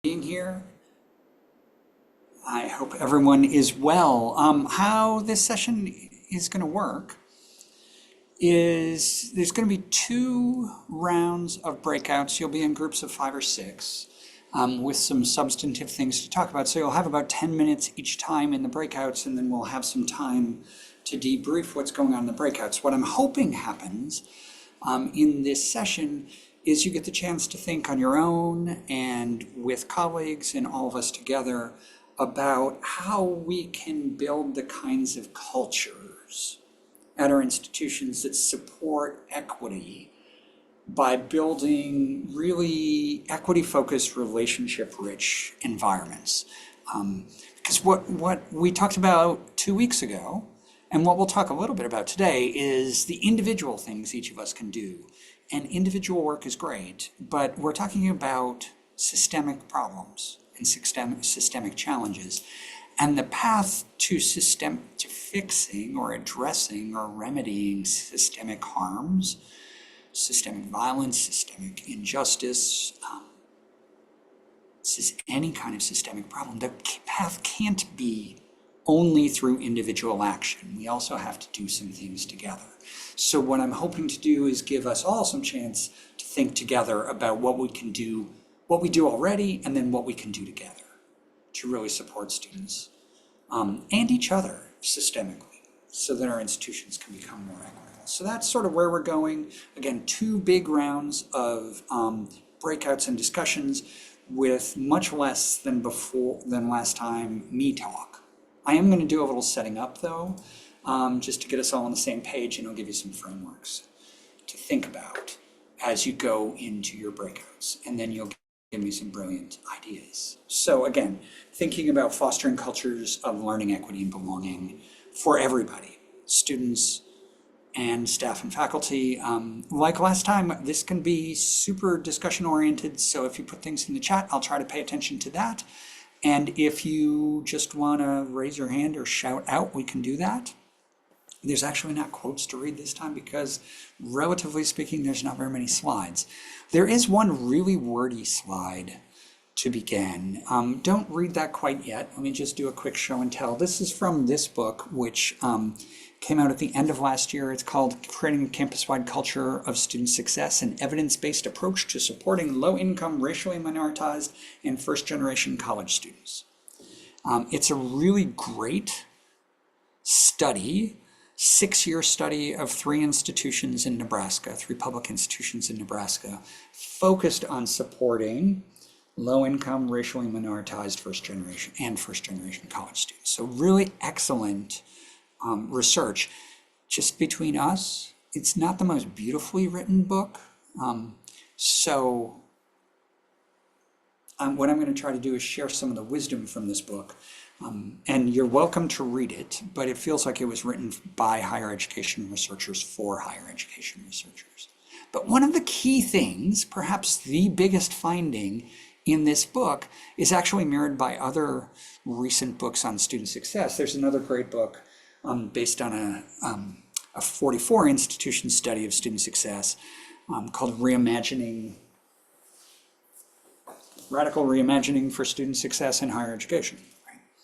Being here. I hope everyone is well. How this session is going to work is there's going to be two rounds of breakouts. You'll be in groups of 5 or 6 with some substantive things to talk about. So you'll have about 10 minutes each time in the breakouts, and then we'll have some time to debrief what's going on in the breakouts. What I'm hoping happens in this session is you get the chance to think on your own and with colleagues and all of us together about how we can build the kinds of cultures at our institutions that support equity by building really equity-focused, relationship-rich environments. Because what we talked about 2 weeks ago, and what we'll talk a little bit about today, is the individual things each of us can do. And individual work is great, but we're talking about systemic problems and systemic challenges. And the path to fixing or addressing or remedying systemic harms, systemic violence, systemic injustice, any kind of systemic problem, the path can't be only through individual action. We also have to do some things together. So what I'm hoping to do is give us all some chance to think together about what we can do, what we do already, and then what we can do together to really support students and each other systemically so that our institutions can become more equitable. So that's sort of where we're going. Again, 2 big rounds of breakouts and discussions with much less than last time me talk. I am going to do a little setting up though, just to get us all on the same page, and I'll give you some frameworks to think about as you go into your breakouts, and then you'll give me some brilliant ideas. So again, thinking about fostering cultures of learning, equity, and belonging for everybody, students and staff and faculty. Like last time, this can be super discussion oriented, so if you put things in the chat, I'll try to pay attention to that. And if you just want to raise your hand or shout out, we can do that. There's actually not quotes to read this time because, relatively speaking, there's not very many slides. There is one really wordy slide to begin. Don't read that quite yet. Let me just do a quick show and tell. This is from this book, which came out at the end of last year. It's called Creating a Campus-Wide Culture of Student Success, an Evidence-Based Approach to Supporting Low-Income, Racially Minoritized, and First-Generation College Students. It's a really great study, 6-year study of 3 institutions in Nebraska, 3 public institutions in Nebraska, focused on supporting low-income, racially minoritized first-generation college students. So really excellent research. Just between us, it's not the most beautifully written book. What I'm going to try to do is share some of the wisdom from this book. And you're welcome to read it, but it feels like it was written by higher education researchers for higher education researchers. But one of the key things, perhaps the biggest finding in this book, is actually mirrored by other recent books on student success. There's another great book based on a 44 institution study of student success called Radical Reimagining for Student Success in Higher Education.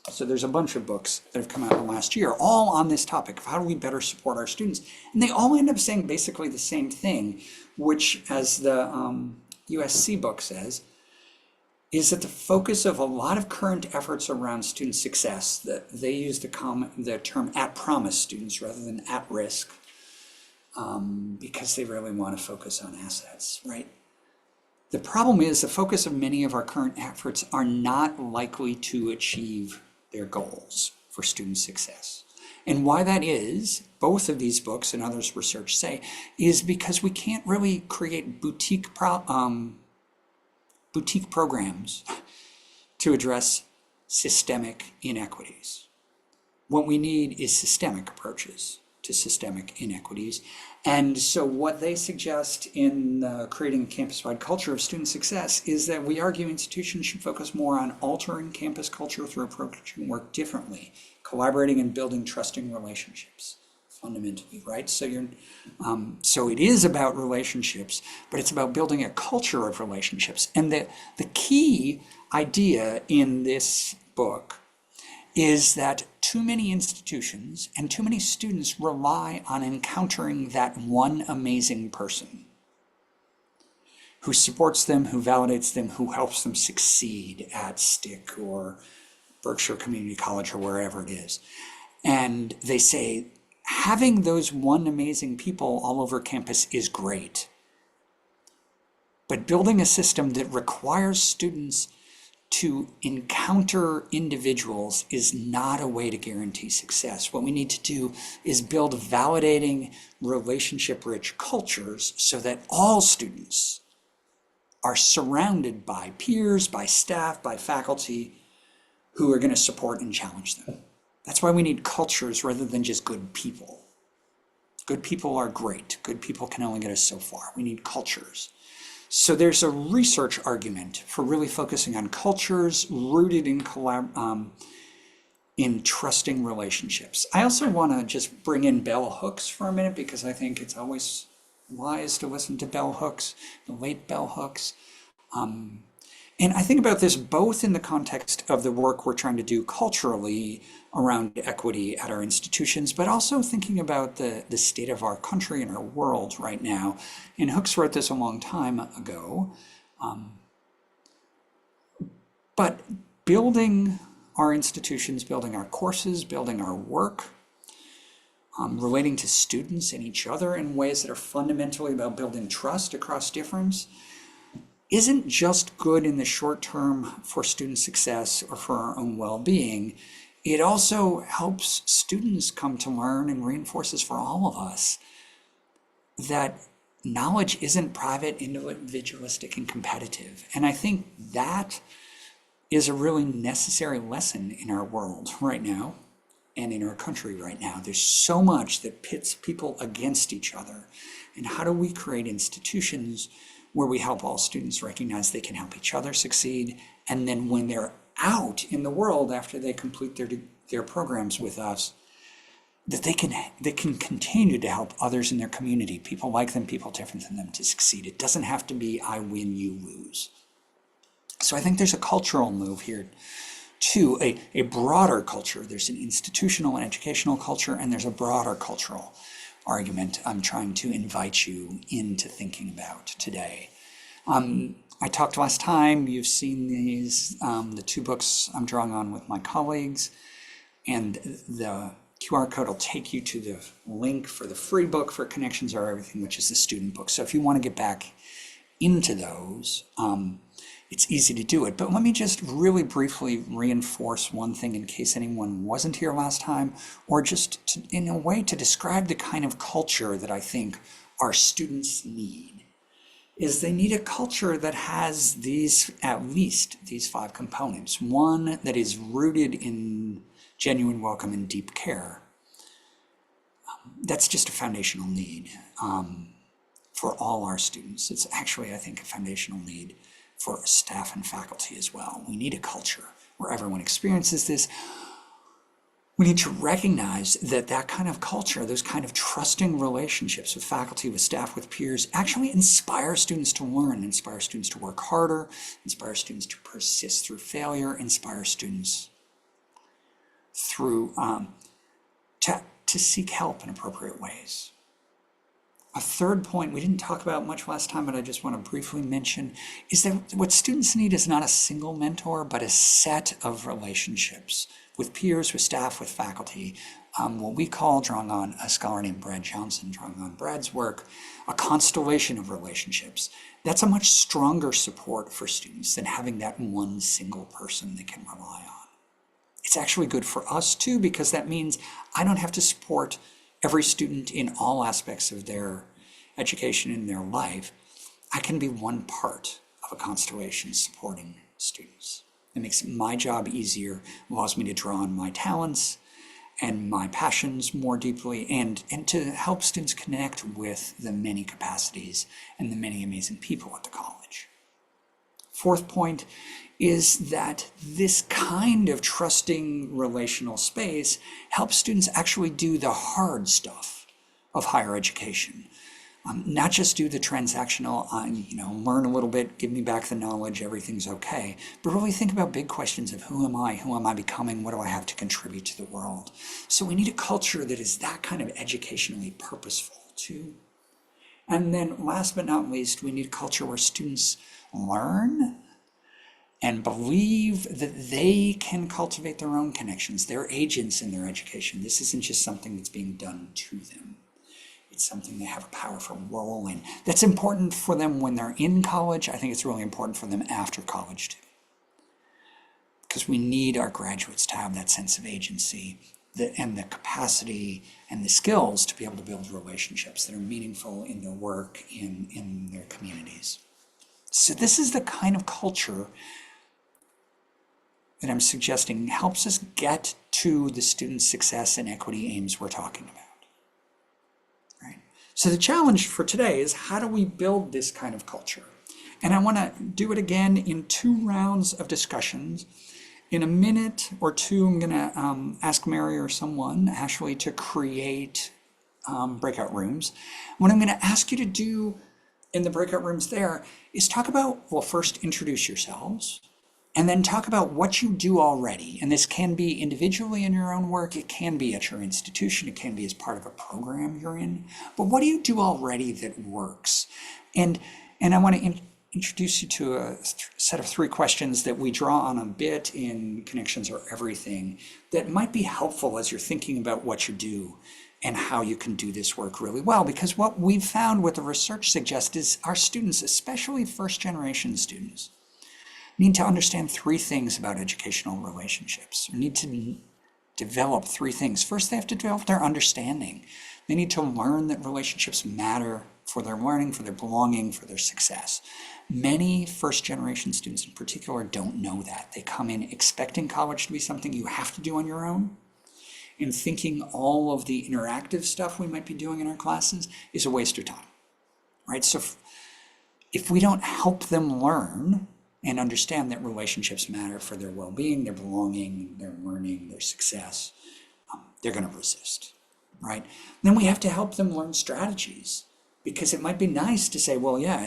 So there's a bunch of books that have come out in the last year, all on this topic of how do we better support our students. And they all end up saying basically the same thing, which, as the USC book says, is that the focus of a lot of current efforts around student success, that they use the term at-promise students rather than at-risk, because they really want to focus on assets, right? The problem is the focus of many of our current efforts are not likely to achieve their goals for student success. And why that is, both of these books and others research say, is because we can't really create boutique programs to address systemic inequities. What we need is systemic approaches to systemic inequities. And so what they suggest in creating a campus-wide culture of student success is that we argue institutions should focus more on altering campus culture through approaching work differently, collaborating and building trusting relationships, fundamentally, right? So it is about relationships, but it's about building a culture of relationships. And the key, idea in this book is that too many institutions and too many students rely on encountering that one amazing person who supports them, who validates them, who helps them succeed at STIC or Berkshire Community College or wherever it is. And they say, having those one amazing people all over campus is great. But building a system that requires students to encounter individuals is not a way to guarantee success. What we need to do is build validating, relationship-rich cultures so that all students are surrounded by peers, by staff, by faculty who are going to support and challenge them. That's why we need cultures rather than just good people. Good people are great. Good people can only get us so far. We need cultures. So there's a research argument for really focusing on cultures rooted in trusting relationships. I also want to just bring in bell hooks for a minute because I think it's always wise to listen to bell hooks, the late bell hooks. And I think about this both in the context of the work we're trying to do culturally around equity at our institutions, but also thinking about the state of our country and our world right now. And Hooks wrote this a long time ago. But building our institutions, building our courses, building our work, relating to students and each other in ways that are fundamentally about building trust across difference, isn't just good in the short term for student success or for our own well-being. It also helps students come to learn and reinforces for all of us that knowledge isn't private, individualistic, and competitive. And I think that is a really necessary lesson in our world right now and in our country right now. There's so much that pits people against each other. And how do we create institutions where we help all students recognize they can help each other succeed, and then when they're out in the world after they complete their programs with us, that they can continue to help others in their community, people like them, people different than them, to succeed. It doesn't have to be I win, you lose. So I think there's a cultural move here to a broader culture. There's an institutional and educational culture, and there's a broader cultural argument I'm trying to invite you into thinking about today. I talked last time, you've seen these, the two books I'm drawing on with my colleagues, and the QR code will take you to the link for the free book for Connections Are Everything, which is the student book. So if you want to get back into those, it's easy to do it. But let me just really briefly reinforce one thing in case anyone wasn't here last time, or just in a way to describe the kind of culture that I think our students need. Is they need a culture that has these, at least these 5 components. One that is rooted in genuine welcome and deep care. That's just a foundational need for all our students. It's actually, I think, a foundational need for staff and faculty as well. We need a culture where everyone experiences this. We need to recognize that that kind of culture, those kind of trusting relationships with faculty, with staff, with peers, actually inspire students to learn, inspire students to work harder, inspire students to persist through failure, inspire students through to seek help in appropriate ways. A third point we didn't talk about much last time, but I just want to briefly mention, is that what students need is not a single mentor, but a set of relationships with peers, with staff, with faculty. What we call, drawing on a scholar named Brad Johnson, drawing on Brad's work, a constellation of relationships. That's a much stronger support for students than having that one single person they can rely on. It's actually good for us too, because that means I don't have to support every student in all aspects of their education in their life. I can be one part of a constellation supporting students. It makes my job easier, allows me to draw on my talents and my passions more deeply, and to help students connect with the many capacities and the many amazing people at the college. Fourth point is that this kind of trusting relational space helps students actually do the hard stuff of higher education. Not just do the transactional, learn a little bit, give me back the knowledge, everything's okay, but really think about big questions of who am I becoming, what do I have to contribute to the world. So we need a culture that is that kind of educationally purposeful too. And then last but not least, we need a culture where students learn and believe that they can cultivate their own connections. They're agents in their education. This isn't just something that's being done to them. It's something they have a powerful role in. That's important for them when they're in college. I think it's really important for them after college too. Because we need our graduates to have that sense of agency and the capacity and the skills to be able to build relationships that are meaningful in their work, in their communities. So this is the kind of culture that I'm suggesting helps us get to the student success and equity aims we're talking about. Right? So the challenge for today is, how do we build this kind of culture? And I want to do it again in 2 rounds of discussions. In a minute or two, I'm going to ask Mary or someone, Ashley, to create breakout rooms. What I'm going to ask you to do in the breakout rooms there is talk about, well, first introduce yourselves, and then talk about what you do already. And this can be individually in your own work, it can be at your institution, it can be as part of a program you're in. But what do you do already that works? And I want to introduce you to a set of 3 questions that we draw on a bit in Connections Are Everything that might be helpful as you're thinking about what you do and how you can do this work really well. Because what we've found, what the research suggests, is our students, especially first-generation students, need to understand 3 things about educational relationships, or need to develop 3 things. First, they have to develop their understanding. They need to learn that relationships matter for their learning, for their belonging, for their success. Many first-generation students in particular don't know that. They come in expecting college to be something you have to do on your own, and thinking all of the interactive stuff we might be doing in our classes is a waste of time, right? So if we don't help them learn and understand that relationships matter for their well-being, their belonging, their learning, their success, they're going to resist, right? Then we have to help them learn strategies, because it might be nice to say, well, yeah,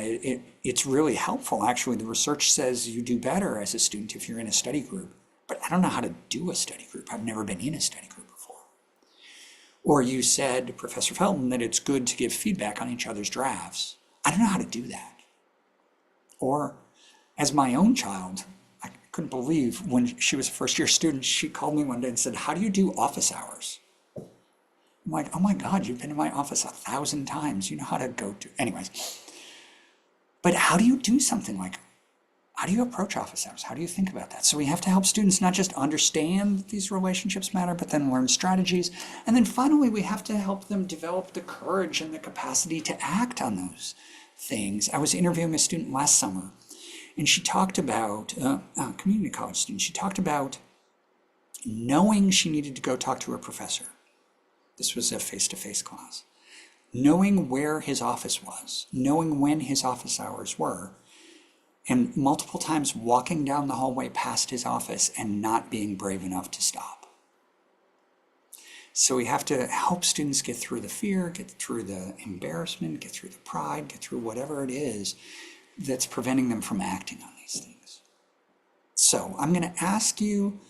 it's really helpful. Actually, the research says you do better as a student if you're in a study group, but I don't know how to do a study group. I've never been in a study group before. Or you said, Professor Felton, that it's good to give feedback on each other's drafts. I don't know how to do that. Or, as my own child, I couldn't believe when she was a first-year student, she called me one day and said, how do you do office hours? I'm like, oh my God, you've been in my office 1,000 times. You know how to go to, anyways. But how do you do something like, how do you approach office hours? How do you think about that? So we have to help students not just understand that these relationships matter, but then learn strategies. And then finally, we have to help them develop the courage and the capacity to act on those things. I was interviewing a student last summer, and she talked about, a community college student, she talked about knowing she needed to go talk to her professor. This was a face-to-face class. Knowing where his office was, knowing when his office hours were, and multiple times walking down the hallway past his office and not being brave enough to stop. So we have to help students get through the fear, get through the embarrassment, get through the pride, get through whatever it is that's preventing them from acting on these things. So I'm going to ask you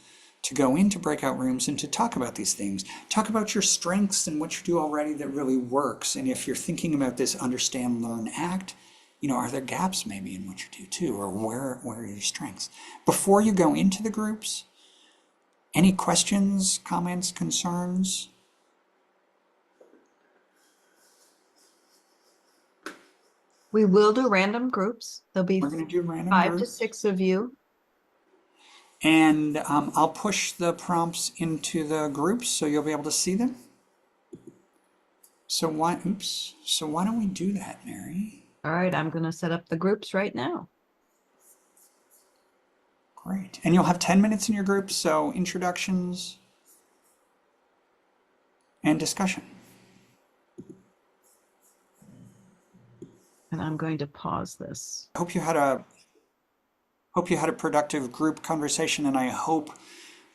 to go into breakout rooms and to talk about these things. Talk about your strengths and what you do already that really works. And if you're thinking about this understand, learn, act, are there gaps maybe in what you do too, or where are your strengths? Before you go into the groups, any questions, comments, concerns? We will do random groups. There'll be We're going to do random 5 groups. to 6 of you. And I'll push the prompts into the groups so you'll be able to see them. So why don't we do that, Mary? All right, I'm going to set up the groups right now. Great. And you'll have 10 minutes in your group, so introductions and discussion. And I'm going to pause this. I hope you had a productive group conversation, and I hope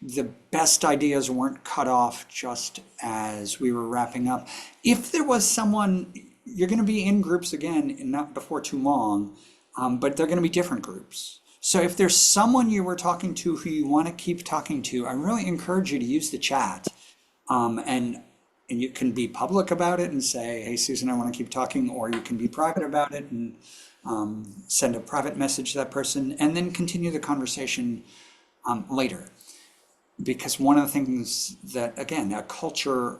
the best ideas weren't cut off just as we were wrapping up. If there was someone you're going to be in groups again, and not before too long, but they're going to be different groups. So if there's someone you were talking to who you want to keep talking to, I really encourage you to use the chat. And you can be public about it and say, hey, Susan, I want to keep talking, or you can be private about it and send a private message to that person and then continue the conversation later. Because one of the things that, again, a culture,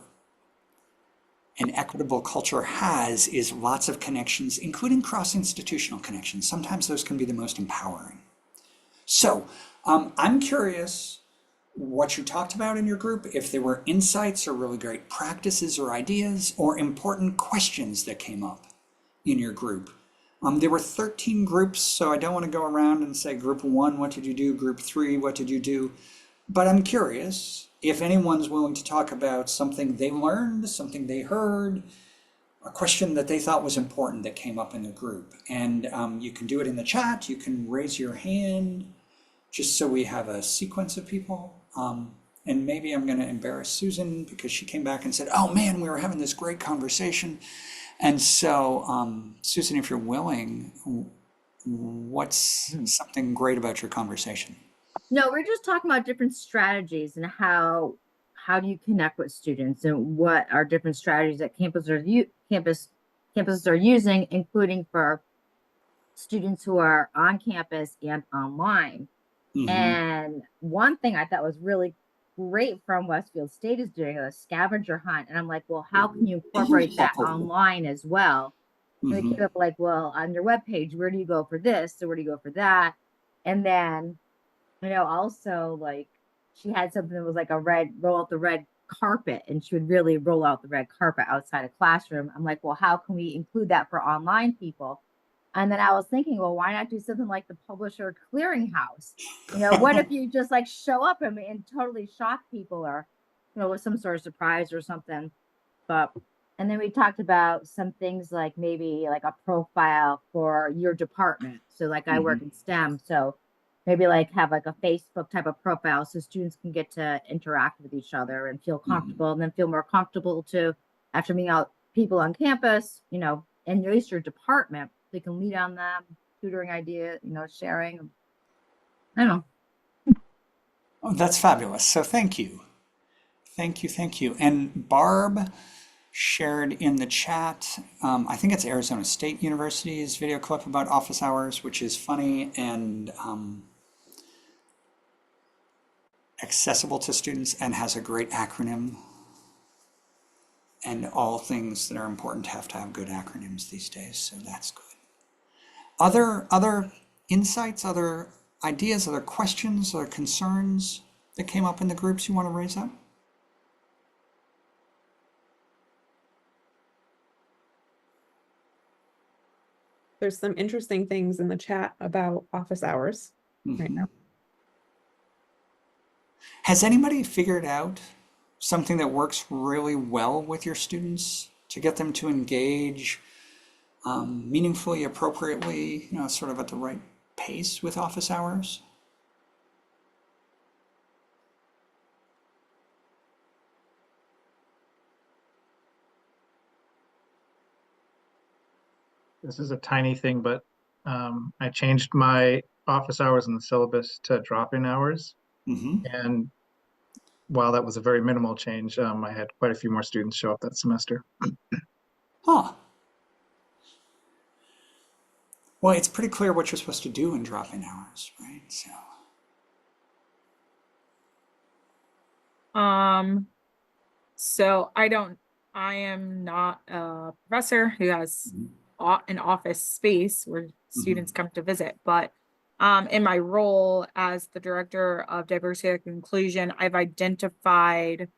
an equitable culture has is lots of connections, including cross-institutional connections. Sometimes those can be the most empowering. So I'm curious what you talked about in your group, if there were insights or really great practices or ideas or important questions that came up in your group. There were 13 groups, so I don't want to go around and say group 1, what did you do? Group 3, what did you do? But I'm curious if anyone's willing to talk about something they learned, something they heard, a question that they thought was important that came up in the group. And you can do it in the chat, you can raise your hand, just so we have a sequence of people. And maybe I'm going to embarrass Susan because she came back and said, oh man, we were having this great conversation. And so, Susan, if you're willing, what's something great about your conversation? No, we're just talking about different strategies and how do you connect with students and what are different strategies that campuses are using, including for students who are on campus and online. Mm-hmm. And one thing I thought was really great from Westfield State is doing a scavenger hunt. And I'm like, well, how can you incorporate that online as well? And they came up like, well, on your webpage, where do you go for this? So where do you go for that? And then, also like she had something that was like roll out the red carpet, and she would really roll out the red carpet outside a classroom. I'm like, well, how can we include that for online people? And then I was thinking, well, why not do something like the Publisher Clearinghouse? What if you just like show up and totally shock people, or, with some sort of surprise or something. And then we talked about some things like maybe like a profile for your department. So like I work in STEM, so maybe like have like a Facebook type of profile so students can get to interact with each other and feel comfortable, and then feel more comfortable to, after meeting out people on campus, and at least your department, they can lead on them, tutoring idea, sharing. I don't know. Oh, that's fabulous. So thank you. Thank you, thank you. And Barb shared in the chat, I think it's Arizona State University's video clip about office hours, which is funny and accessible to students and has a great acronym. And all things that are important have to have good acronyms these days, so that's good. Other insights, other ideas, other questions, other concerns that came up in the groups you want to raise up? There's some interesting things in the chat about office hours right now. Has anybody figured out something that works really well with your students to get them to engage meaningfully, appropriately, sort of at the right pace with office hours? This is a tiny thing, but I changed my office hours in the syllabus to drop-in hours. And while that was a very minimal change, I had quite a few more students show up that semester. Huh. Well, it's pretty clear what you're supposed to do in drop-in hours, right? So I am not a professor who has an office space where students come to visit, but in my role as the director of diversity and inclusion, I've identified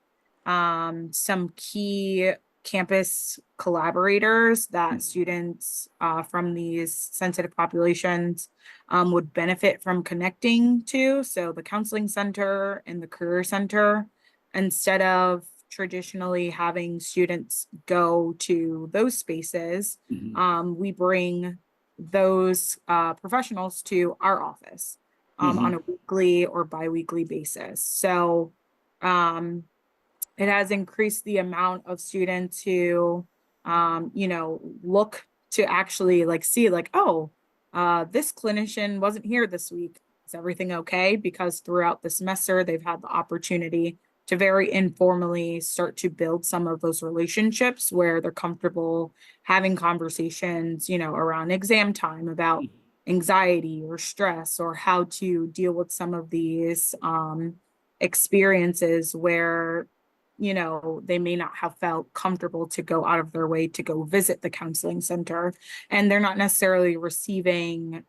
some key campus collaborators that students from these sensitive populations would benefit from connecting to. So the counseling center and the career center, instead of traditionally having students go to those spaces, we bring those professionals to our office on a weekly or bi-weekly basis. So it has increased the amount of students who look to actually like see like, oh, this clinician wasn't here this week. Is everything okay? Because throughout the semester, they've had the opportunity to very informally start to build some of those relationships where they're comfortable having conversations, around exam time about anxiety or stress, or how to deal with some of these experiences where they may not have felt comfortable to go out of their way to go visit the counseling center, and they're not necessarily receiving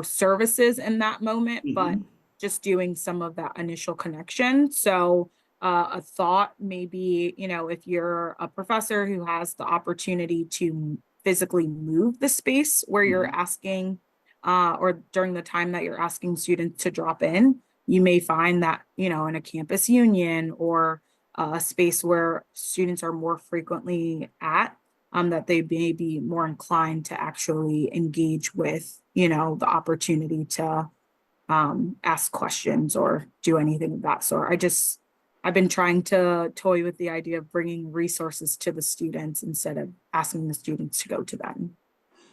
services in that moment, but just doing some of that initial connection. So a thought maybe, if you're a professor who has the opportunity to physically move the space where you're asking, or during the time that you're asking students to drop in, you may find that, in a campus union or a space where students are more frequently at, that they may be more inclined to actually engage with, the opportunity to ask questions or do anything of that sort. I've been trying to toy with the idea of bringing resources to the students instead of asking the students to go to them.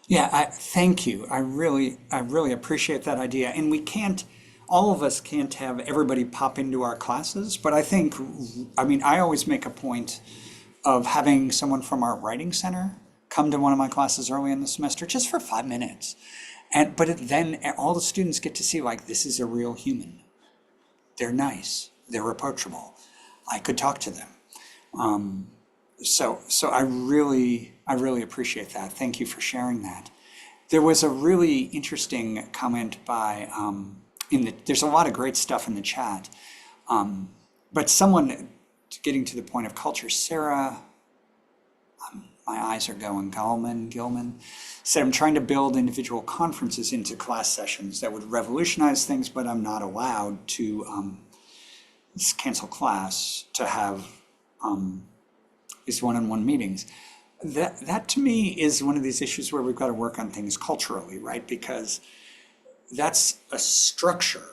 Yeah, thank you. I really appreciate that idea. And all of us can't have everybody pop into our classes, but I always make a point of having someone from our writing center come to one of my classes early in the semester just for 5 minutes. Then all the students get to see, like, this is a real human. They're nice. They're approachable. I could talk to them. So I really appreciate that. Thank you for sharing that. There was a really interesting comment by, there's a lot of great stuff in the chat, but someone, getting to the point of culture, Sarah, my eyes are going, Gilman, said, I'm trying to build individual conferences into class sessions that would revolutionize things, but I'm not allowed to cancel class to have these one-on-one meetings. That to me is one of these issues where we've got to work on things culturally, right? Because that's a structure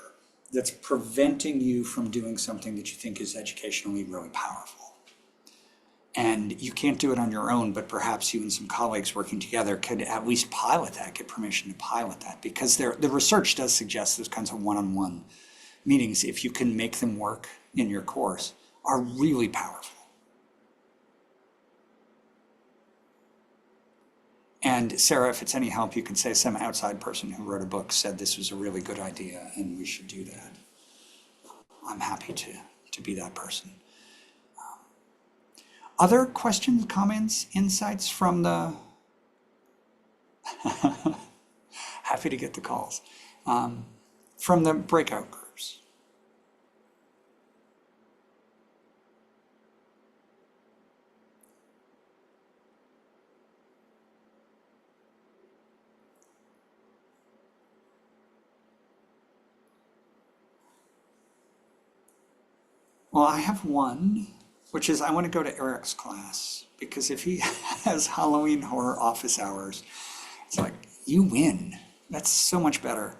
that's preventing you from doing something that you think is educationally really powerful. And you can't do it on your own, but perhaps you and some colleagues working together could at least pilot that, get permission to pilot that, because the research does suggest those kinds of one-on-one meetings, if you can make them work in your course, are really powerful. And Sarah, if it's any help, you can say some outside person who wrote a book said this was a really good idea and we should do that. I'm happy to be that person. Other questions, comments, insights from the... Happy to get the calls. From the breakout groups. Well, I have one, which is I want to go to Eric's class, because if he has Halloween horror office hours, it's like, you win. That's so much better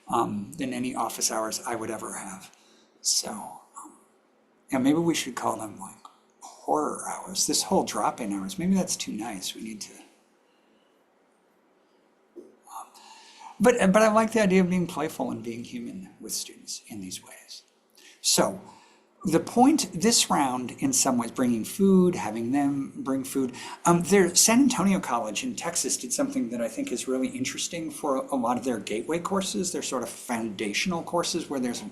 than any office hours I would ever have. So, yeah, maybe we should call them like horror hours. This whole drop-in hours, maybe that's too nice. We need to. But I like the idea of being playful and being human with students in these ways. So, the point this round, in some ways, bringing food, having them bring food. San Antonio College in Texas did something that I think is really interesting for a lot of their gateway courses. They're sort of foundational courses where there's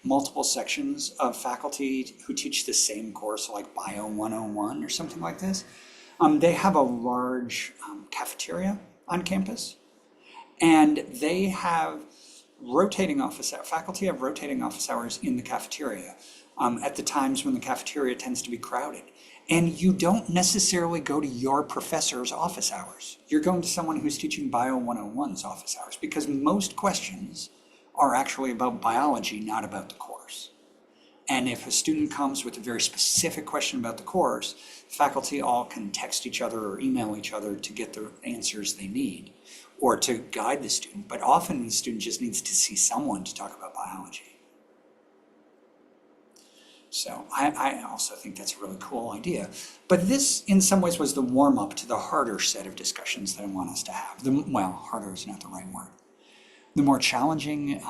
multiple sections of faculty who teach the same course, like Bio 101 or something like this. They have a large cafeteria on campus, and they have rotating office hours. Faculty have rotating office hours in the cafeteria. At the times when the cafeteria tends to be crowded. And you don't necessarily go to your professor's office hours. You're going to someone who's teaching Bio 101's office hours, because most questions are actually about biology, not about the course. And if a student comes with a very specific question about the course, faculty all can text each other or email each other to get the answers they need, or to guide the student. But often the student just needs to see someone to talk about biology. So I also think that's a really cool idea. But this, in some ways, was the warm-up to the harder set of discussions that I want us to have. Well, harder is not the right word. The more challenging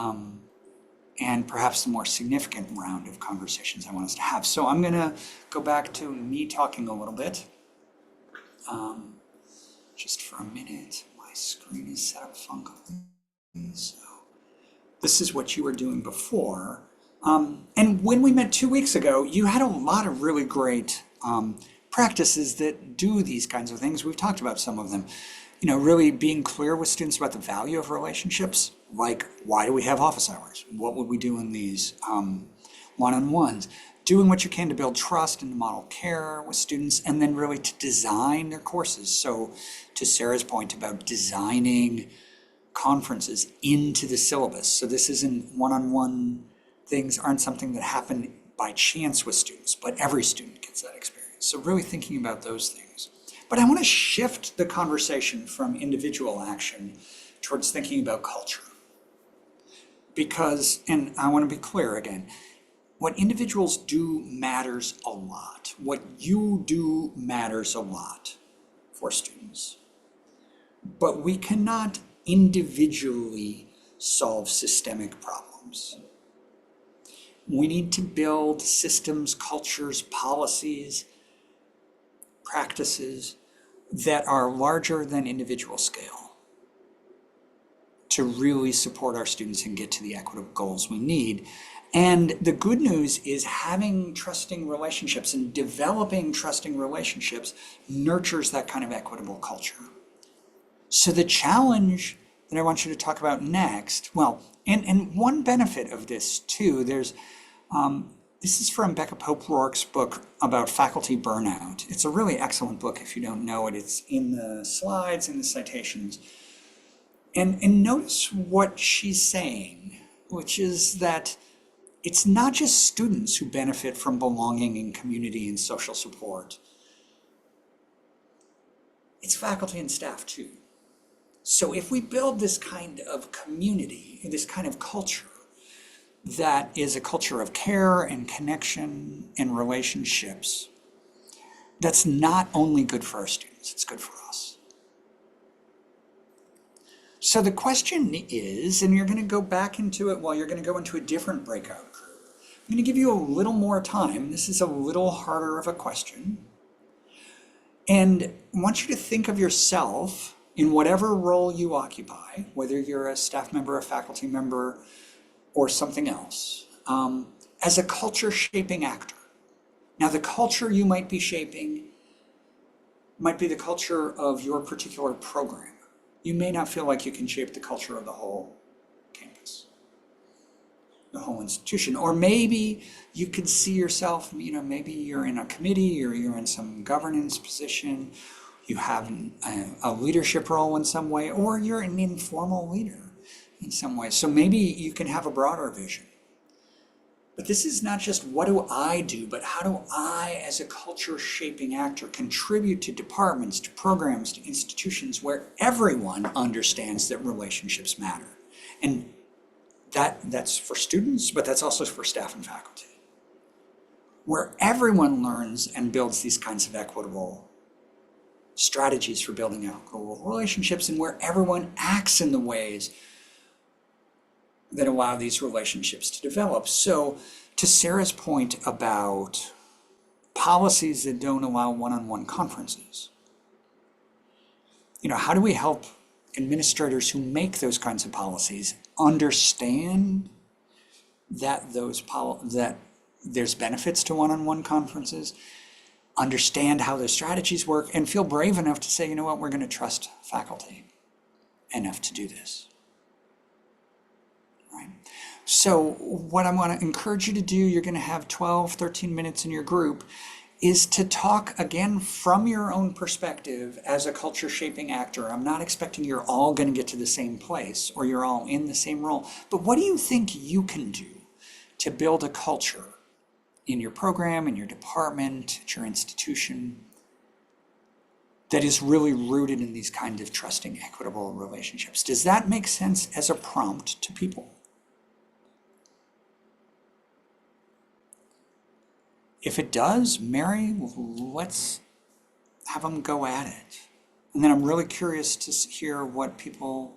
and perhaps the more significant round of conversations I want us to have. So I'm going to go back to me talking a little bit. Just for a minute, my screen is set up funkily. So this is what you were doing before. And when we met 2 weeks ago, you had a lot of really great practices that do these kinds of things. We've talked about some of them. You know, really being clear with students about the value of relationships, like why do we have office hours? What would we do in these one-on-ones? Doing what you can to build trust and to model care with students, and then really to design their courses. So to Sarah's point about designing conferences into the syllabus. So this isn't one-on-one things aren't something that happen by chance with students, but every student gets that experience. So really thinking about those things. But I want to shift the conversation from individual action towards thinking about culture. Because, and I want to be clear again, what individuals do matters a lot. What you do matters a lot for students. But we cannot individually solve systemic problems. We need to build systems, cultures, policies, practices that are larger than individual scale to really support our students and get to the equitable goals we need. And the good news is having trusting relationships and developing trusting relationships nurtures that kind of equitable culture. So the challenge that I want you to talk about next, well, and one benefit of this too, this is from Becca Pope Rourke's book about faculty burnout. It's a really excellent book if you don't know it. It's in the slides, in the citations. And notice what she's saying, which is that it's not just students who benefit from belonging in community and social support. It's faculty and staff too. So if we build this kind of community, this kind of culture, that is a culture of care and connection and relationships, that's not only good for our students, it's good for us. So the question is, and you're going to go back into it, well, you're going to go into a different breakout group. I'm going to give you a little more time. This is a little harder of a question. And I want you to think of yourself in whatever role you occupy, whether you're a staff member, a faculty member, or something else, as a culture shaping actor. Now, the culture you might be shaping might be the culture of your particular program. You may not feel like you can shape the culture of the whole campus, the whole institution. Or maybe you could see yourself, maybe you're in a committee or you're in some governance position, you have a leadership role in some way, or you're an informal leader in some way. So maybe you can have a broader vision. But this is not just what do I do, but how do I, as a culture shaping actor, contribute to departments, to programs, to institutions where everyone understands that relationships matter. And that's for students, but that's also for staff and faculty. Where everyone learns and builds these kinds of equitable strategies for building equitable relationships, and where everyone acts in the ways that allow these relationships to develop. So to Sarah's point about policies that don't allow one-on-one conferences, how do we help administrators who make those kinds of policies understand that that there's benefits to one-on-one conferences, understand how those strategies work, and feel brave enough to say, we're going to trust faculty enough to do this. Right. So what I want to encourage you to do, you're going to have 12, 13 minutes in your group, is to talk again from your own perspective as a culture shaping actor. I'm not expecting you're all going to get to the same place or you're all in the same role, but what do you think you can do to build a culture in your program, in your department, at your institution, that is really rooted in these kinds of trusting, equitable relationships? Does that make sense as a prompt to people? if it does, Mary, let's have them go at it. And then I'm really curious to hear what people.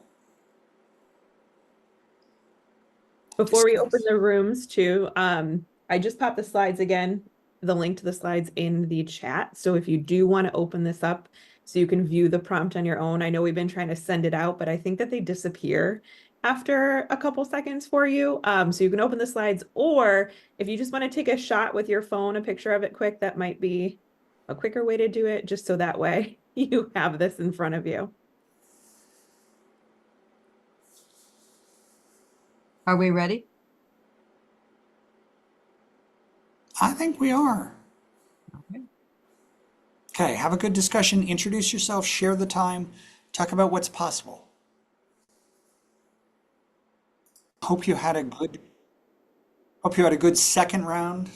Before we open discuss. the rooms too, I just popped the slides again, the link to the slides in the chat. So if you do want to open this up so you can view the prompt on your own, I know we've been trying to send it out, but I think that they disappear after a couple seconds for you. So you can open the slides, or if you just want to take a shot with your phone, a picture of it quick, that might be a quicker way to do it, just so that way you have this in front of you. Are we ready? I think we are. Okay. Okay, have a good discussion, introduce yourself, share the time, talk about what's possible. Hope you had a good second round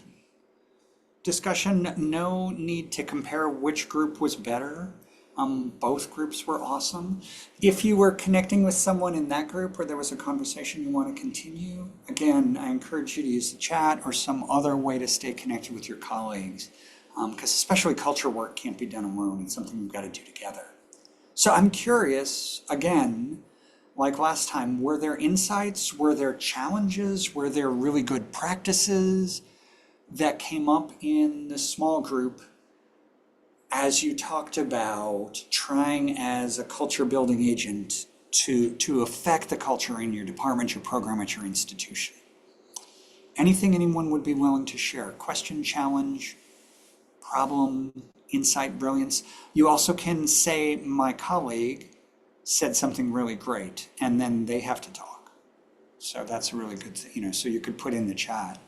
discussion. No need to compare which group was better. Both groups were awesome. If you were connecting with someone in that group or there was a conversation you want to continue, again, I encourage you to use the chat or some other way to stay connected with your colleagues, because especially culture work can't be done alone. It's something we've got to do together. So I'm curious, again, like last time, were there insights, were there challenges, were there really good practices that came up in the small group as you talked about trying as a culture building agent to affect the culture in your department, your program, at your institution? Anything anyone would be willing to share? Question, challenge, problem, insight, brilliance. You also can say, my colleague said something really great, and then they have to talk. So that's a really good thing, so you could put in the chat,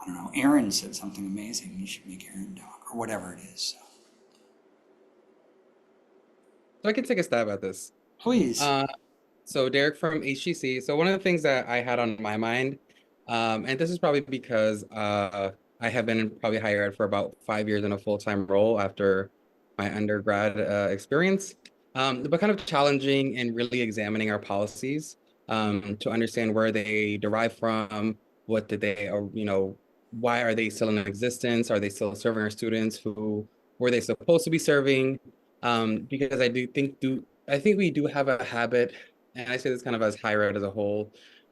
I don't know, Aaron said something amazing, you should make Aaron talk, or whatever it is. So I can take a stab at this. Please. So Derek from HGC. So one of the things that I had on my mind, and this is probably because I have been in probably higher ed for about 5 years in a full-time role after my undergrad experience, but kind of challenging and really examining our policies to understand where they derive from, what did they, why are they still in existence? Are they still serving our students? Who were they supposed to be serving? Because I think we do have a habit, and I say this kind of as higher ed as a whole,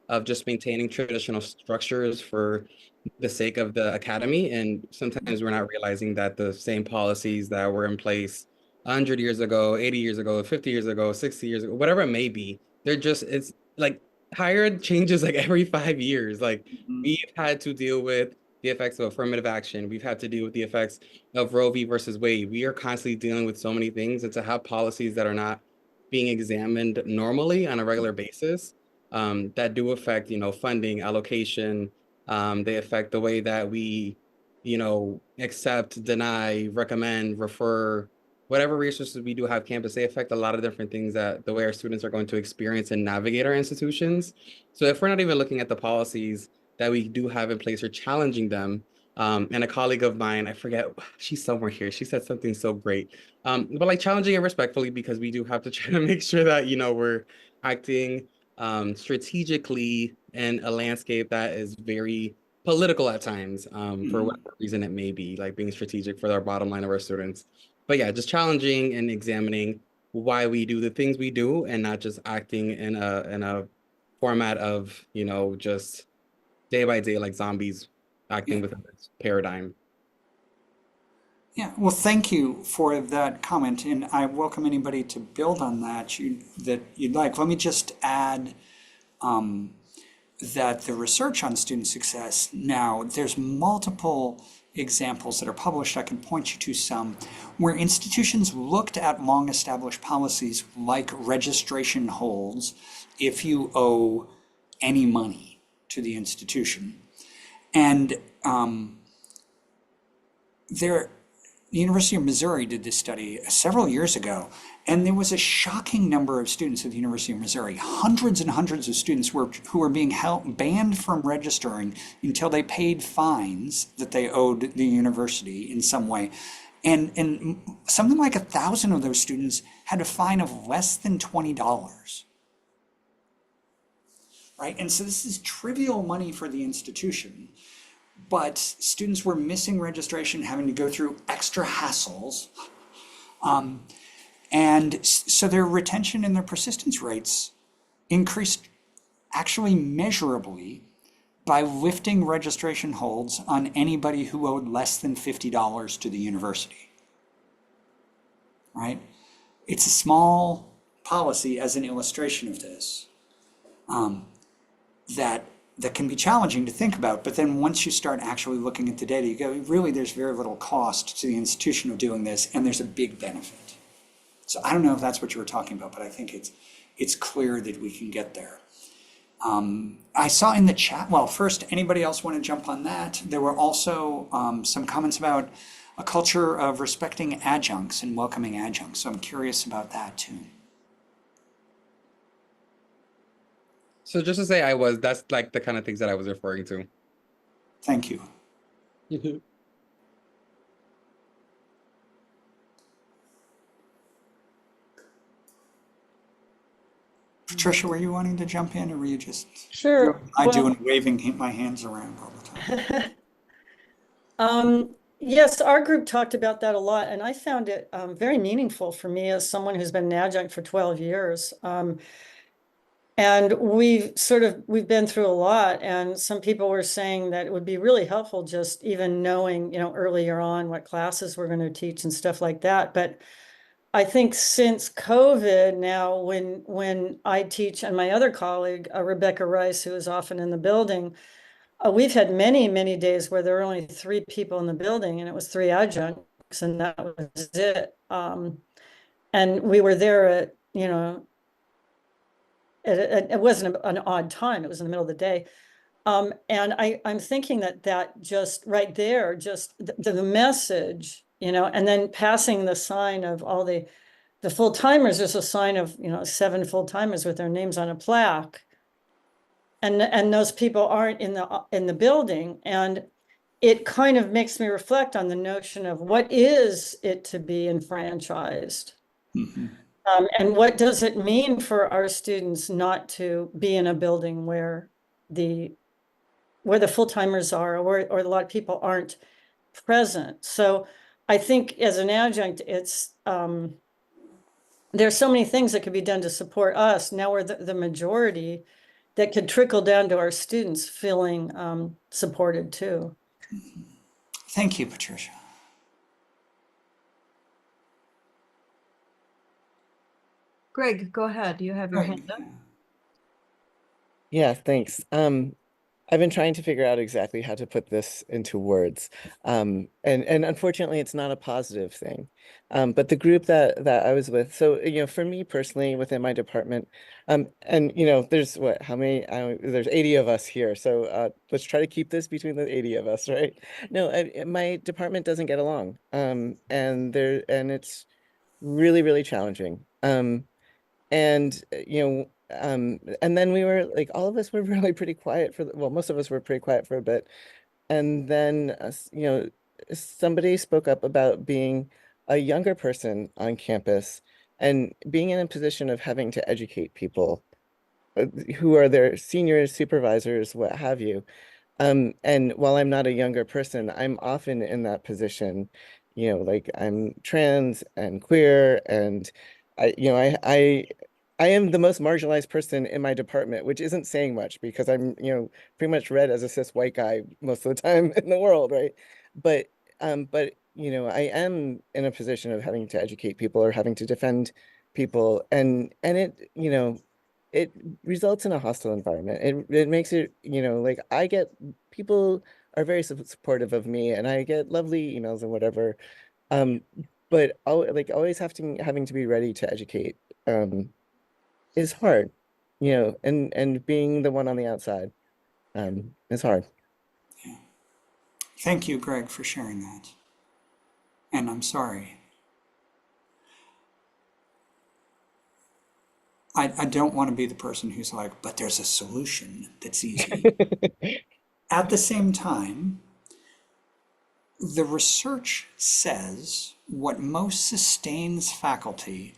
of just maintaining traditional structures for the sake of the academy. And sometimes we're not realizing that the same policies that were in place 100 years ago, 80 years ago, 50 years ago, 60 years ago, whatever it may be, it's like higher ed changes like every 5 years. Like we've had to deal with the effects of affirmative action. We've had to deal with the effects of Roe v. versus Wade. We are constantly dealing with so many things, and to have policies that are not being examined normally on a regular basis that do affect, funding, allocation. They affect the way that we, accept, deny, recommend, refer, whatever resources we do have campus. They affect a lot of different things that the way our students are going to experience and navigate our institutions. So if we're not even looking at the policies that we do have in place or challenging them, and a colleague of mine, I forget, she's somewhere here, she said something so great, but like challenging it respectfully, because we do have to try to make sure that, we're acting strategically in a landscape that is very political at times, for whatever reason it may be, like being strategic for our bottom line of our students. But yeah, just challenging and examining why we do the things we do, and not just acting in a format of, just day by day, like zombies acting within this paradigm. Yeah, well, thank you for that comment, and I welcome anybody to build on that you'd like. Let me just add that the research on student success now, there's multiple examples that are published. I can point you to some where institutions looked at long established policies like registration holds if you owe any money to the institution. And the University of Missouri did this study several years ago, and there was a shocking number of students at the University of Missouri, hundreds and hundreds of students who were being banned from registering until they paid fines that they owed the university in some way. And something like 1,000 of those students had a fine of less than $20. Right? And so this is trivial money for the institution, but students were missing registration, having to go through extra hassles. So their retention and their persistence rates increased actually measurably by lifting registration holds on anybody who owed less than $50 to the university, right? It's a small policy as an illustration of this, that can be challenging to think about, but then once you start actually looking at the data, you go, really, there's very little cost to the institution of doing this, and there's a big benefit. So I don't know if that's what you were talking about, but I think it's clear that we can get there. I saw in the chat, well, first, anybody else want to jump on that? There were also some comments about a culture of respecting adjuncts and welcoming adjuncts. So I'm curious about that too. So just to say that's like the kind of things that I was referring to. Thank you. Patricia, were you wanting to jump in, or were you just? Sure. I do and waving my hands around all the time. Yes, our group talked about that a lot, and I found it very meaningful for me as someone who's been an adjunct for 12 years. And we've been through a lot, and some people were saying that it would be really helpful just even knowing, earlier on what classes we're going to teach and stuff like that. But I think since COVID now, when I teach and my other colleague, Rebecca Rice, who is often in the building, we've had many, many days where there were only 3 people in the building, and it was 3 adjuncts, and that was it. And we were there at, it wasn't an odd time, it was in the middle of the day. And I'm thinking that just right there, just the message, and then passing the sign of all the full-timers, there's a sign of, 7 full-timers with their names on a plaque. And those people aren't in the building. And it kind of makes me reflect on the notion of what is it to be enfranchised? Mm-hmm. And what does it mean for our students not to be in a building where the full-timers are, or a lot of people aren't present? So I think as an adjunct, it's there's so many things that could be done to support us. Now we're the majority, that could trickle down to our students feeling supported too. Thank you, Patricia. Greg, go ahead. You have your hand up. Yeah, thanks. I've been trying to figure out exactly how to put this into words. And unfortunately, it's not a positive thing. But the group that I was with, so, for me personally, within my department, and, there's how many? There's 80 of us here. So let's try to keep this between the 80 of us, right? No, my department doesn't get along. And it's really, really challenging. And then we were like, all of us were really pretty quiet most of us were pretty quiet for a bit. And then, somebody spoke up about being a younger person on campus and being in a position of having to educate people who are their seniors, supervisors, what have you. And while I'm not a younger person, I'm often in that position, like I'm trans and queer, and I am the most marginalized person in my department, which isn't saying much because I'm, pretty much read as a cis white guy most of the time in the world, right? But I am in a position of having to educate people or having to defend people, and it, it results in a hostile environment. It makes it, like people are very supportive of me, and I get lovely emails and whatever. But always having to be ready to educate is hard, and being the one on the outside is hard. Yeah. Thank you, Greg, for sharing that. And I'm sorry. I don't want to be the person who's like, but there's a solution that's easy. At the same time, the research says what most sustains faculty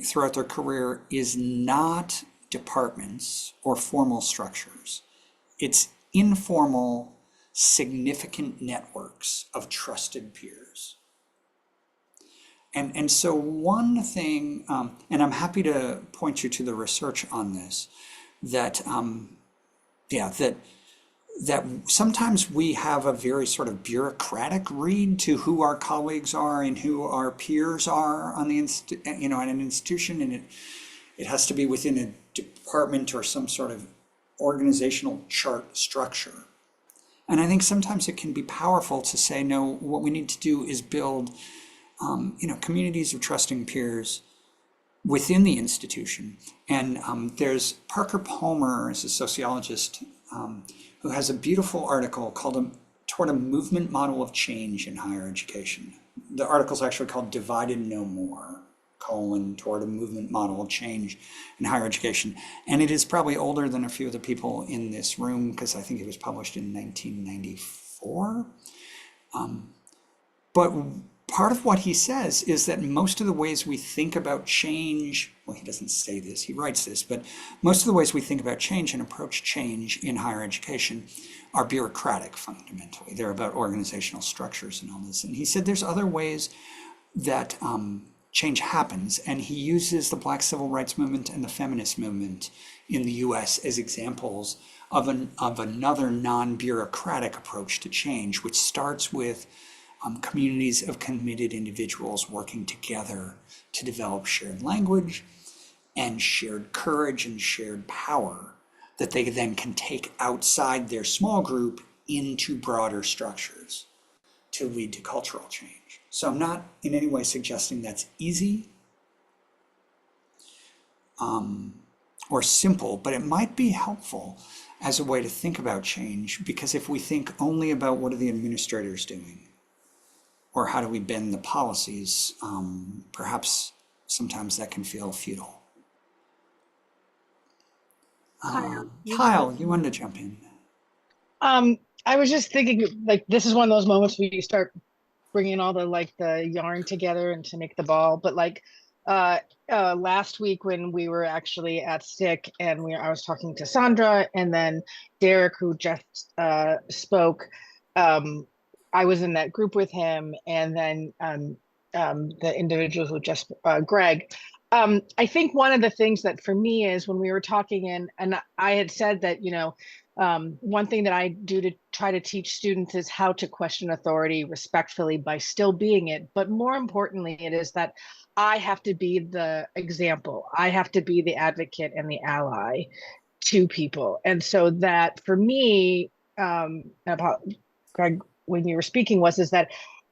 throughout their career is not departments or formal structures. It's informal significant networks of trusted peers. And so one thing, and I'm happy to point you to the research on this, that that sometimes we have a very sort of bureaucratic read to who our colleagues are and who our peers are on the at an institution, and it has to be within a department or some sort of organizational chart structure. And I think sometimes it can be powerful to say, no, what we need to do is build communities of trusting peers within the institution. And there's Parker Palmer, is a sociologist, who has a beautiful article called Toward a Movement Model of Change in Higher Education. The article's actually called Divided No More, Toward a Movement Model of Change in Higher Education. And it is probably older than a few of the people in this room, because I think it was published in 1994. But part of what he says is that most of the ways we think about change, well, he doesn't say this, he writes this, but most of the ways we think about change and approach change in higher education are bureaucratic fundamentally. They're about organizational structures and all this. And he said there's other ways that change happens, and he uses the Black civil rights movement and the feminist movement in the US as examples of another non-bureaucratic approach to change, which starts with communities of committed individuals working together to develop shared language and shared courage and shared power that they then can take outside their small group into broader structures to lead to cultural change. So I'm not in any way suggesting that's easy or simple, but it might be helpful as a way to think about change, because if we think only about what are the administrators doing, or how do we bend the policies, perhaps sometimes that can feel futile. Kyle, you wanted to jump in. I was just thinking, like, this is one of those moments where you start bringing all the yarn together and to make the ball. But last week when we were actually at STIC and I was talking to Sandra, and then Derek, who just spoke, I was in that group with him, and then the individuals who just Greg. I think one of the things that for me is when we were talking, and I had said that, one thing that I do to try to teach students is how to question authority respectfully by still being it. But more importantly, it is that I have to be the example. I have to be the advocate and the ally to people. And so that for me, Greg, when you were speaking is that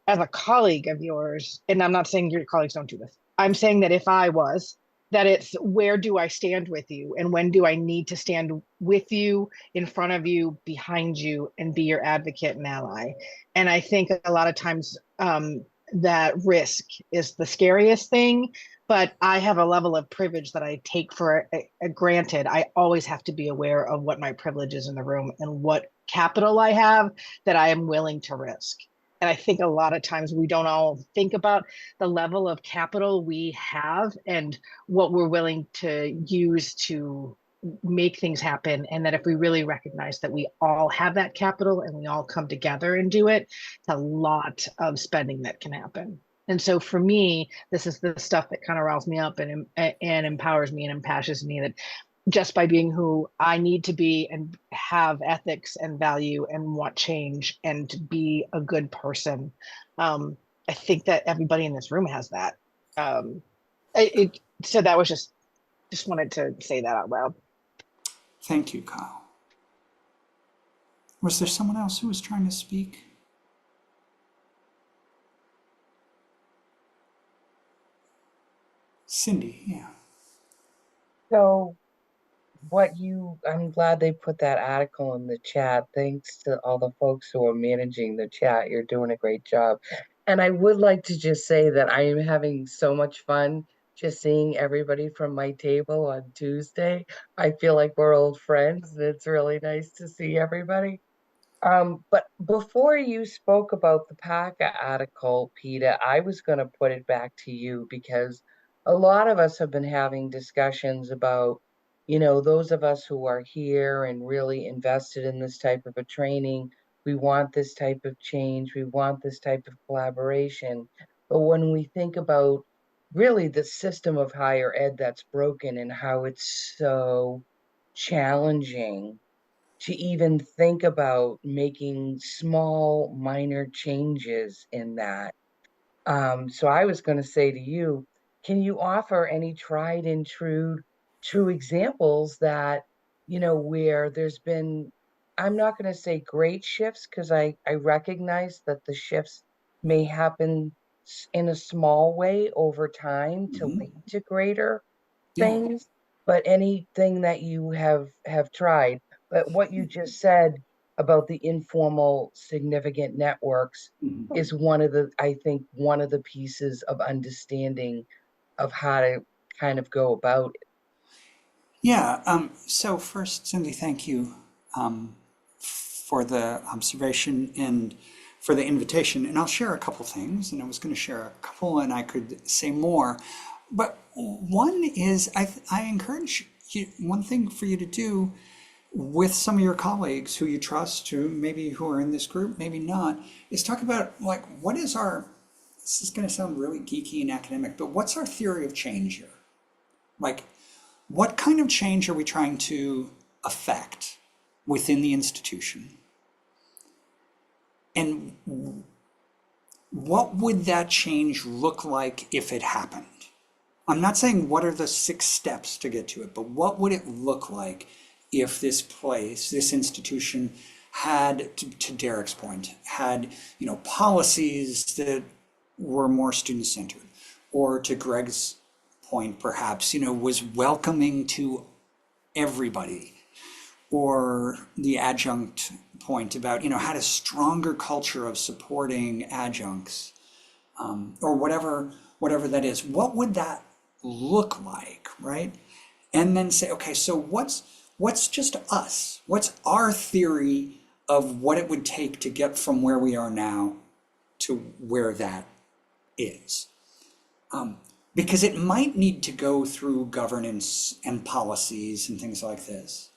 as a colleague of yours, and I'm not saying your colleagues don't do this, I'm saying that if I was, that it's where do I stand with you, and when do I need to stand with you, in front of you, behind you, and be your advocate and ally. And I think a lot of times that risk is the scariest thing, but I have a level of privilege that I take for granted. I always have to be aware of what my privilege is in the room and what capital I have that I am willing to risk. And I think a lot of times we don't all think about the level of capital we have and what we're willing to use to make things happen. And that if we really recognize that we all have that capital and we all come together and do it, it's a lot of spending that can happen. And so for me, this is the stuff that kind of riles me up and empowers me and impassions me, that just by being who I need to be and have ethics and value and want change and to be a good person. I think that everybody in this room has that. So that was just wanted to say that out loud. Thank you, Kyle. Was there someone else who was trying to speak? Cindy, yeah. So I'm glad they put that article in the chat. Thanks to all the folks who are managing the chat. You're doing a great job. And I would like to just say that I am having so much fun just seeing everybody from my table on Tuesday. I feel like we're old friends, and it's really nice to see everybody. But before you spoke about the PACA article, Peter, I was going to put it back to you, because a lot of us have been having discussions about, those of us who are here and really invested in this type of a training, we want this type of change, we want this type of collaboration. But when we think about really the system of higher ed that's broken and how it's so challenging to even think about making small, minor changes in that. So I was going to say to you, can you offer any tried and true examples that, where there's been, I'm not going to say great shifts because I recognize that the shifts may happen in a small way over time to Mhm. lead to greater Yeah. things, but anything that you have tried. But what you just said about the informal significant networks Mhm. is I think one of the pieces of understanding of how to kind of go about it. Yeah, so first, Cindy, thank you for the observation and for the invitation. And I'll share a couple things, and I was going to share a couple, and I could say more. But one is, I encourage you, one thing for you to do with some of your colleagues who you trust, who are in this group, maybe not, is talk about like, what is our, this is going to sound really geeky and academic, but what's our theory of change here? Like, what kind of change are we trying to affect within the institution? And what would that change look like if it happened? I'm not saying what are the 6 steps to get to it, but what would it look like if this place, this institution had, to Derek's point, had, policies that were more student-centered, or to Greg's point, perhaps, was welcoming to everybody, or the adjunct point about, had a stronger culture of supporting adjuncts, or whatever that is. What would that look like, right? And then say, okay, so what's just us? What's our theory of what it would take to get from where we are now to where that is? Because it might need to go through governance and policies and things like this.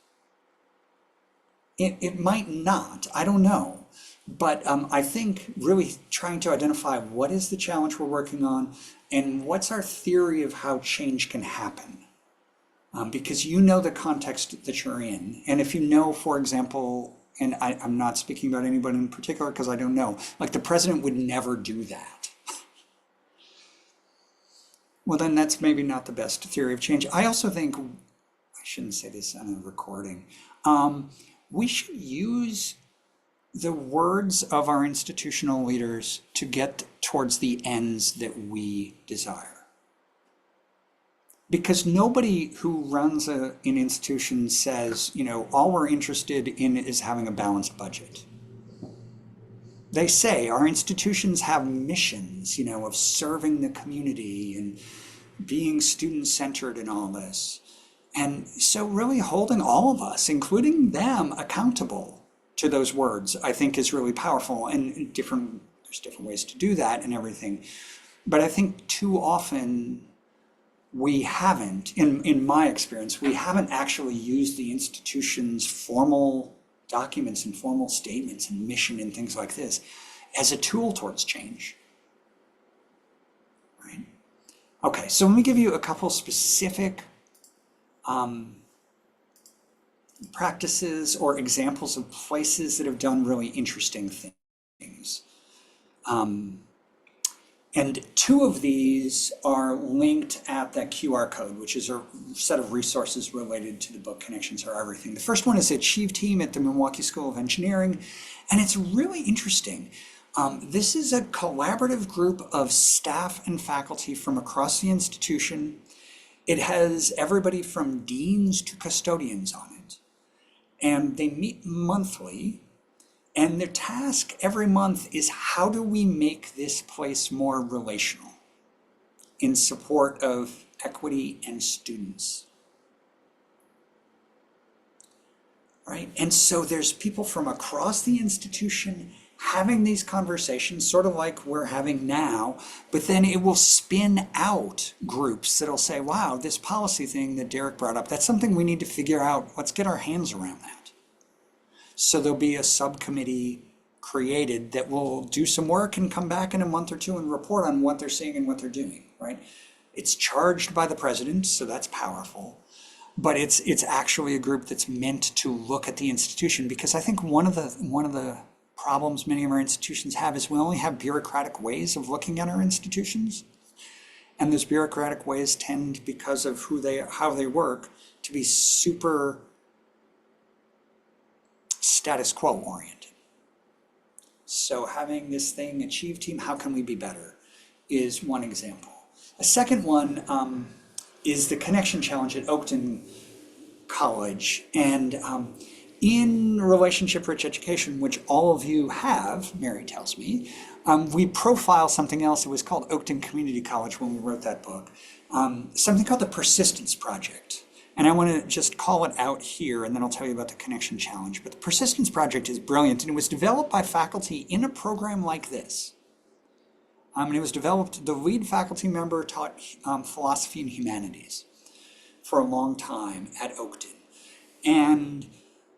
It might not, I don't know. But I think really trying to identify what is the challenge we're working on and what's our theory of how change can happen. Because you know the context that you're in. And if you know, for example, and I'm not speaking about anybody in particular because I don't know, like the president would never do that. Well, then that's maybe not the best theory of change. I also think, I shouldn't say this on a recording, we should use the words of our institutional leaders to get towards the ends that we desire. Because nobody who runs an institution says, all we're interested in is having a balanced budget. They say our institutions have missions, of serving the community and being student-centered and all this. And so really holding all of us, including them, accountable to those words, I think is really powerful. And there's different ways to do that and everything. But I think too often we haven't, in my experience, we haven't actually used the institution's formal documents and formal statements and mission and things like this as a tool towards change. Right? Okay, so let me give you a couple specific practices or examples of places that have done really interesting things. And 2 of these are linked at that QR code, which is a set of resources related to the book Connections Are Everything. The first one is Achieve Team at the Milwaukee School of Engineering, and it's really interesting. This is a collaborative group of staff and faculty from across the institution. It has everybody from deans to custodians on it. And they meet monthly. And their task every month is, how do we make this place more relational in support of equity and students? Right? And so there's people from across the institution having these conversations, sort of like we're having now, but then it will spin out groups that'll say, wow, this policy thing that Derek brought up, that's something we need to figure out. Let's get our hands around that. So there'll be a subcommittee created that will do some work and come back in a month or two and report on what they're seeing and what they're doing, right? It's charged by the president, so that's powerful. But it's actually a group that's meant to look at the institution, because I think one of the problems many of our institutions have is we only have bureaucratic ways of looking at our institutions. And those bureaucratic ways tend, because of how they work, to be super status quo oriented. So having this thing, Achieve Team, how can we be better, is one example. A second one is the Connection Challenge at Oakton College. And in Relationship Rich Education, which all of you have, Mary tells me, we profile something else. It was called Oakton Community College when we wrote that book, something called the Persistence Project. And I want to just call it out here, and then I'll tell you about the Connection Challenge. But the Persistence Project is brilliant, and it was developed by faculty in a program like this. And it was developed, the lead faculty member taught philosophy and humanities for a long time at Oakton. And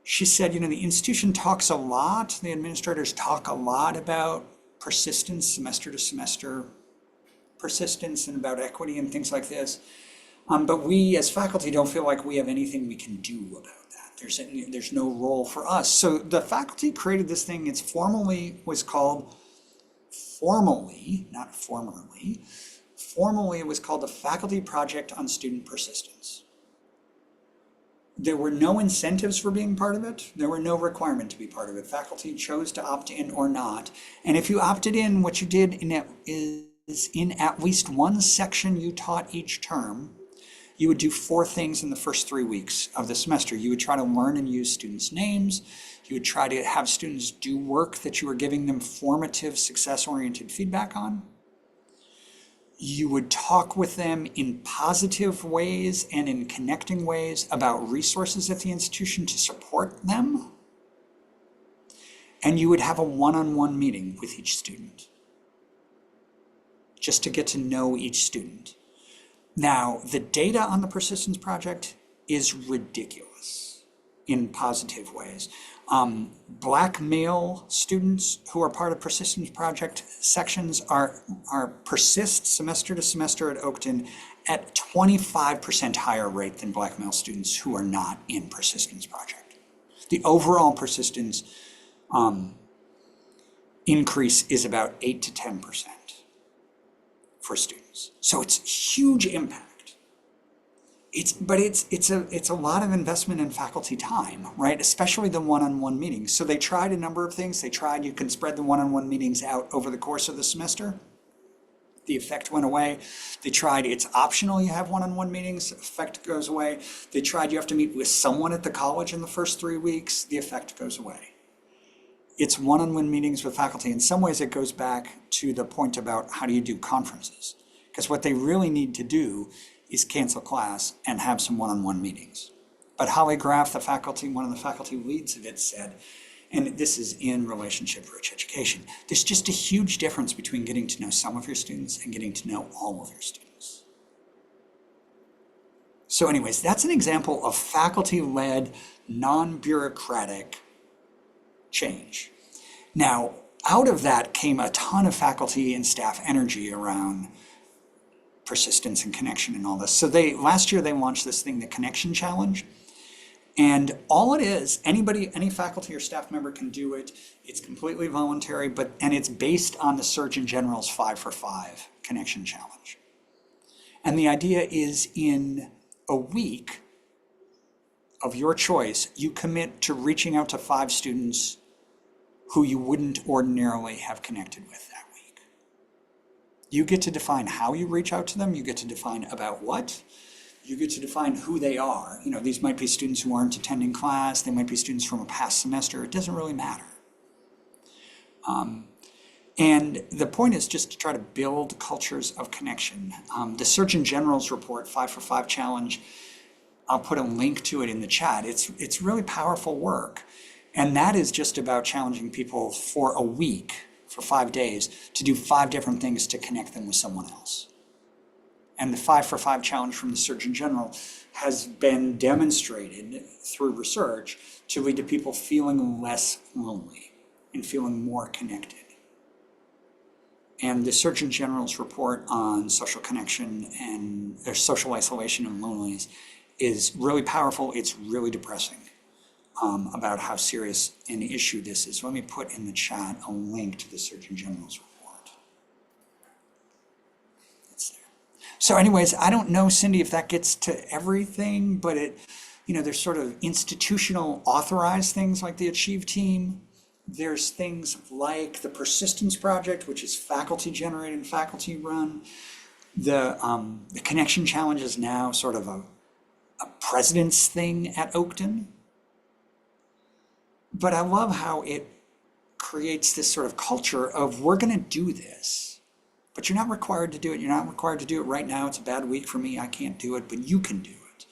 she said, you know, the institution talks a lot, the administrators talk a lot about persistence, semester to semester persistence, and about equity and things like this. But we as faculty don't feel like we have anything we can do about that. There's no role for us. So the faculty created this thing. It's formally, not formerly, it was called the Faculty Project on Student Persistence. There were no incentives for being part of it. There were no requirement to be part of it. Faculty chose to opt in or not. And if you opted in, what you did is in at least one section you taught each term, you would do 4 things in the first 3 weeks of the semester. You would try to learn and use students' names. You would try to have students do work that you were giving them formative, success-oriented feedback on. You would talk with them in positive ways and in connecting ways about resources at the institution to support them. And you would have a one-on-one meeting with each student, just to get to know each student. Now, the data on the Persistence Project is ridiculous in positive ways. Black male students who are part of Persistence Project sections are persist semester to semester at Oakton at 25% higher rate than Black male students who are not in Persistence Project. The overall persistence increase is about 8 to 10% for students. So it's huge impact. It's a lot of investment in faculty time, right? Especially the one-on-one meetings. So they tried a number of things. You can spread the one-on-one meetings out over the course of the semester. The effect went away. They tried, it's optional, you have one-on-one meetings, effect goes away. They tried, you have to meet with someone at the college in the first 3 weeks, the effect goes away. It's one-on-one meetings with faculty. In some ways, it goes back to the point about how do you do conferences? Because what they really need to do is cancel class and have some one-on-one meetings. But Holly Graff, one of the faculty leads of it, said, and this is in Relationship Rich Education, there's just a huge difference between getting to know some of your students and getting to know all of your students. So anyways, that's an example of faculty-led, non-bureaucratic change. Now, out of that came a ton of faculty and staff energy around persistence and connection and all this. So last year they launched this thing, the Connection Challenge. And all it is, any faculty or staff member can do it. It's completely voluntary, and it's based on the Surgeon General's 5 for 5 Connection Challenge. And the idea is in a week of your choice, you commit to reaching out to 5 students who you wouldn't ordinarily have connected with that week. You get to define how you reach out to them. You get to define about what. You get to define who they are. You know, these might be students who aren't attending class. They might be students from a past semester. It doesn't really matter. And the point is just to try to build cultures of connection. The Surgeon General's report, 5 for 5 Challenge, I'll put a link to it in the chat. It's really powerful work. And that is just about challenging people for a week, for 5 days, to do 5 different things to connect them with someone else. And the 5 for 5 Challenge from the Surgeon General has been demonstrated through research to lead to people feeling less lonely and feeling more connected. And the Surgeon General's report on social connection and their social isolation and loneliness is really powerful. It's really depressing about how serious an issue this is. Let me put in the chat a link to the Surgeon General's report. It's there. So anyways, I don't know, Cindy, if that gets to everything, but there's sort of institutional authorized things like the Achieve team. There's things like the Persistence Project, which is faculty generated and faculty run. The Connection Challenge is now sort of a president's thing at Oakton. But I love how it creates this sort of culture of, we're going to do this, but you're not required to do it. You're not required to do it right now. It's a bad week for me. I can't do it, but you can do it.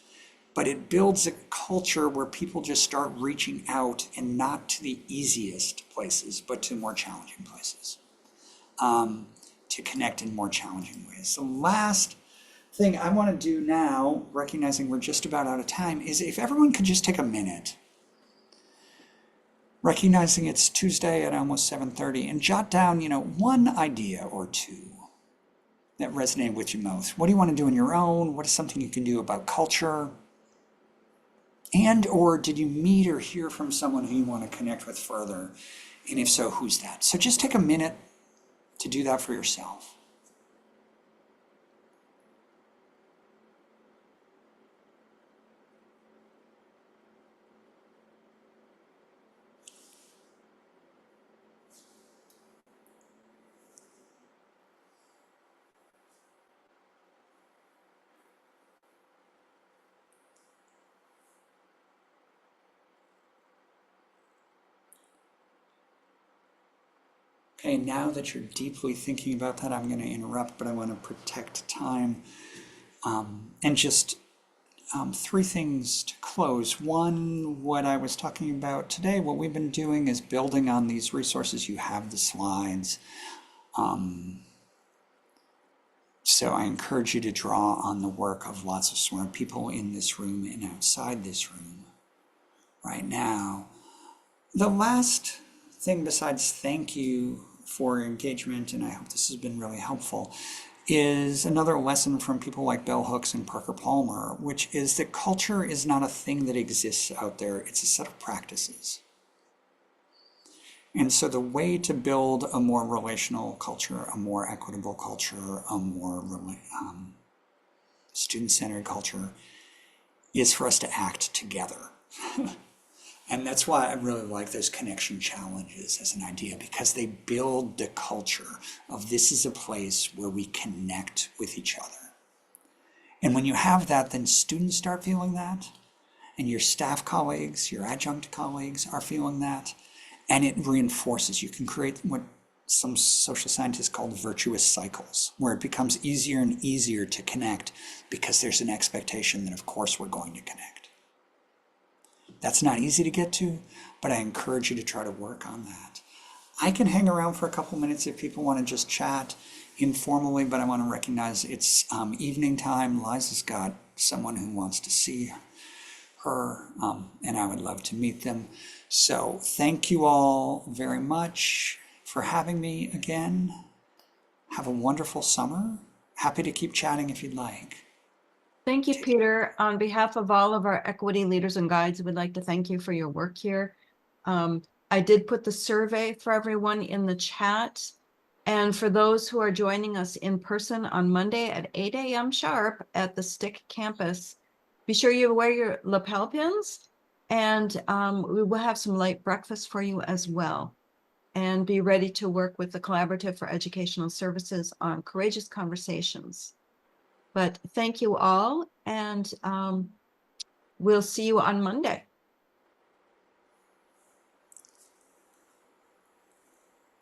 But it builds a culture where people just start reaching out, and not to the easiest places, but to more challenging places, to connect in more challenging ways. The last thing I want to do now, recognizing we're just about out of time, is if everyone could just take a minute, recognizing it's Tuesday at almost 7:30, and jot down, one idea or two that resonate with you most. What do you want to do on your own? What is something you can do about culture? And or did you meet or hear from someone who you want to connect with further? And if so, who's that? So just take a minute to do that for yourself. Okay, now that you're deeply thinking about that, I'm going to interrupt, but I want to protect time. And just three things to close. One, what I was talking about today, what we've been doing is building on these resources. You have the slides. So I encourage you to draw on the work of lots of smart people in this room and outside this room right now. The last thing, besides thank you for your engagement, and I hope this has been really helpful, is another lesson from people like Bell Hooks and Parker Palmer, which is that culture is not a thing that exists out there. It's a set of practices. And so the way to build a more relational culture, a more equitable culture, a more student-centered culture is for us to act together. And that's why I really like those connection challenges as an idea, because they build the culture of this is a place where we connect with each other. And when you have that, then students start feeling that, and your staff colleagues, your adjunct colleagues are feeling that, and it reinforces. You can create what some social scientists call virtuous cycles, where it becomes easier and easier to connect because there's an expectation that, of course, we're going to connect. That's not easy to get to, but I encourage you to try to work on that. I can hang around for a couple minutes if people want to just chat informally, but I want to recognize it's evening time. Liza's got someone who wants to see her, and I would love to meet them. So thank you all very much for having me again. Have a wonderful summer. Happy to keep chatting if you'd like. Thank you, Peter. On behalf of all of our equity leaders and guides, we'd like to thank you for your work here. I did put the survey for everyone in the chat. And for those who are joining us in person on Monday at 8 a.m. sharp at the STIC campus, be sure you wear your lapel pins, and we will have some light breakfast for you as well. And be ready to work with the Collaborative for Educational Services on courageous conversations. But thank you all, and we'll see you on Monday.